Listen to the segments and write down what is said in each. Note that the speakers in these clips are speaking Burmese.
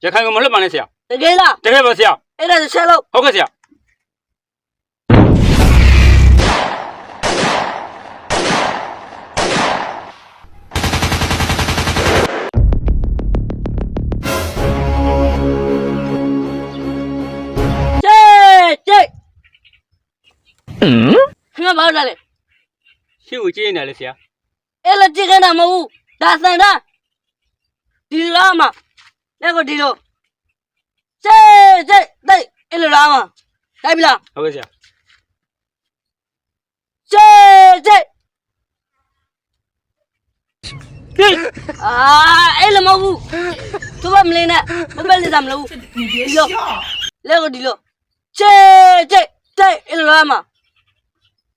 ရခိုင်ကိုမလွတ်ပါနဲ့ဆရာ တကယ်လား တကယ်ပါဆရာ အဲ့ဒါဆက်လို့ ဟုတ်ကဲ့ဆရာခင်ဗျာဘာလို့လဲ ရှင်းကိုကြည့်နေတယ်ဆရာ အဲ့လိုကြည့်နေတာမဟုတ်ဘူးဒါစံတာဒီလားမလက်ကိုဒီလိုစေးတိတ်အဲ့လိုလားမတိုက်ပြီလား ဟုတ်ကဲ့ဆရာ စေးတိတ်အဲ့လိုမဟုတ်ဘူးသူမမလေးနဲ့ဘယ်လေးသားမလို့ဒီလိုလက်ကိုဒီလိုစေးတိတ်အဲ့လိုလားမ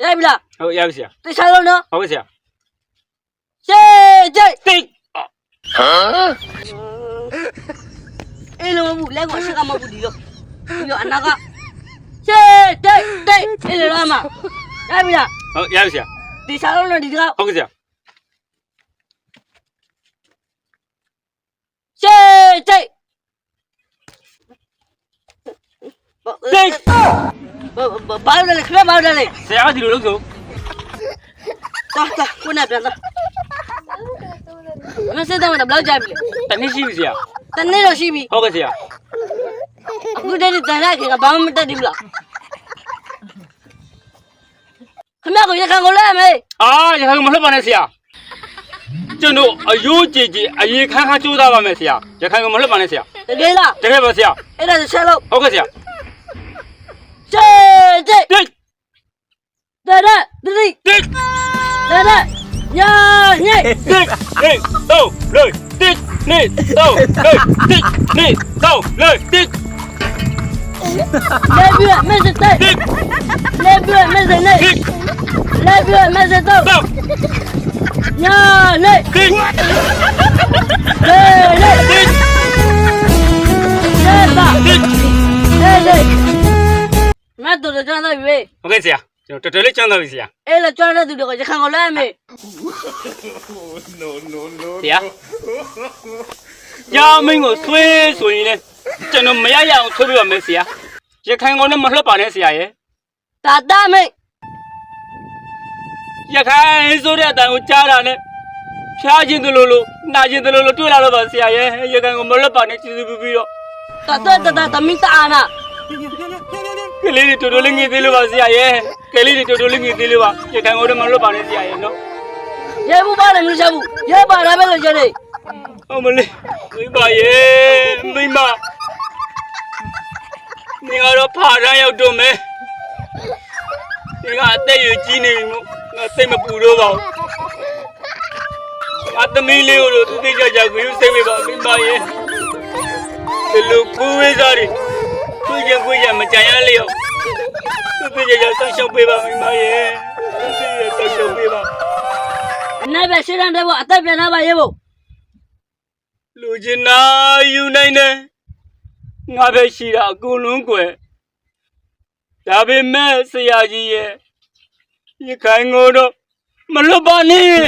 ရပြီလား ဟုတ်ရပြီဆရာ သိချလို့နော် ဟုတ်ကဲ့ဆရာ စေးတိတ် တိတ် အဲ့လိုမဟုတ်ဘူးလက်ကိုအရှိကမဟုတ်ဘူးဒီလိုအနာကစေးတိတ်အဲ့လိုလားမရပြီလား ဟုတ်ရပြီဆရာ သိချလို့နော်ဒီကောင် ဟုတ်ကဲ့ဆရာ စေးတိတ် တိတ် ဘာလို့လဲခရဘာလို့လဲ ဆရာကဒီလိုလုပ်ဆို တာကိုနဲ့ပြန်တာမစတဲ့မှာဘယ်လောက်ကြာပြီ တနည်းရှိပြီဆရာ တနေ့တော့ရှိပြီ ဟုတ်ကဲ့ဆရာ အခုတည်းကတန်လိုက်ခင်ကဘာမှမတက်ဘူးလားခမကိုရခံကိုလဲမေး အာရခိုင်ကိုမလွတ်ပါနဲ့ဆရာကျွန်တော်အယိုးကြည်ကြည်အရေးခန်းခါကြိုးစားပါမယ်ဆရာရခိုင်ကိုမလွတ်ပါနဲ့ဆရာ တကယ်လား တကယ်ပါဆရာ အဲ့ဒါဆက်လို့ ဟုတ်ကဲ့ဆရာ စေးတိတ် တိတ် တရတိ တိတ် တရညာညိတ် တိတ်တိတ်တော့လေတိတ်နေတော့လေတိတ်နေတော့လေတိတ် လေပြမစတဲ့ တိတ် လေပြမစနေ တိတ် လေပြမစတော့ တော့ ညာနေ တိတ် လေလေ တိတ် လေပါ တိတ် လေလေမတ်တို့ကျွန်တော်ပြီ ဟုတ်ကဲ့ဆရာကျွန်တော်တော်တော်လေးချမ်းသာပြီဆရာ အဲ့လိုကျွန်တော်တို့ကရခံကိုလဲမေး ဆရာညာမင်းကိုဆွဲဆိုရင်လည်းကျွန်တော်မရရအောင်ဆွဲပြပါမယ်ဆရာရခိုင်ကောင်နဲ့မလွတ်ပါနဲ့ဆရာရဲ့ တာတာမေး ရခိုင်ဆိုတဲ့အတန်ကိုကြားတာနဲ့ဖျားခြင်းတလို့လို့နာခြင်းတလို့လို့တွေ့လာတော့ပါဆရာရဲ့ရခိုင်ကိုမလွတ်ပါနဲ့ကျေးဇူးပြုပြီးတော့ တာတမီတာအာနာ ကလေးတွေတော်တော်လေးငြိသေးလို့ပါဆရာရဲ့ကလေးတွေတော်တော်လေးငြိသေးလို့ပါရခိုင်ကိုတော့မလွတ်ပါနဲ့ဆရာရဲ့နော် ရဲဘူးပါလည်းမလုပ်ဘူးရဲပါလာပဲလို့ကျနေ ဟုတ်မလေးမိပါရဲ့မိမနေကတော့ဖားရမ်းရောက်တော့မယ်ဒီကအသက်ရကြီးနေပြီမို့ငါစိတ်မပူတော့ပါဘူးငါသမီးလေးကိုတော့သူသိကြကြကိုယူစိတ်မိပါမိမရဲ့ဒီလိုကိုဝေးစားတွေသူကျင်ကိုရမကြံရလေရောသူသိကြကြဆောက်ရှောက်ပေးပါမိမရဲ့သူသိကြဆောက်ရှောက်ပေးပါ အနိုင်ပဲရှင်းတဲ့ဘောအသက်ပြန်လာပါရဲဘော လူကျင်နာယူနိုင်တယ်ငါပဲရှိတာအကုန်လုံးကွယ်ဒါပေမဲ့ဆရာကြီးရဲ့ရခိုင်ကိုတော့မလွတ်ပါနဲ့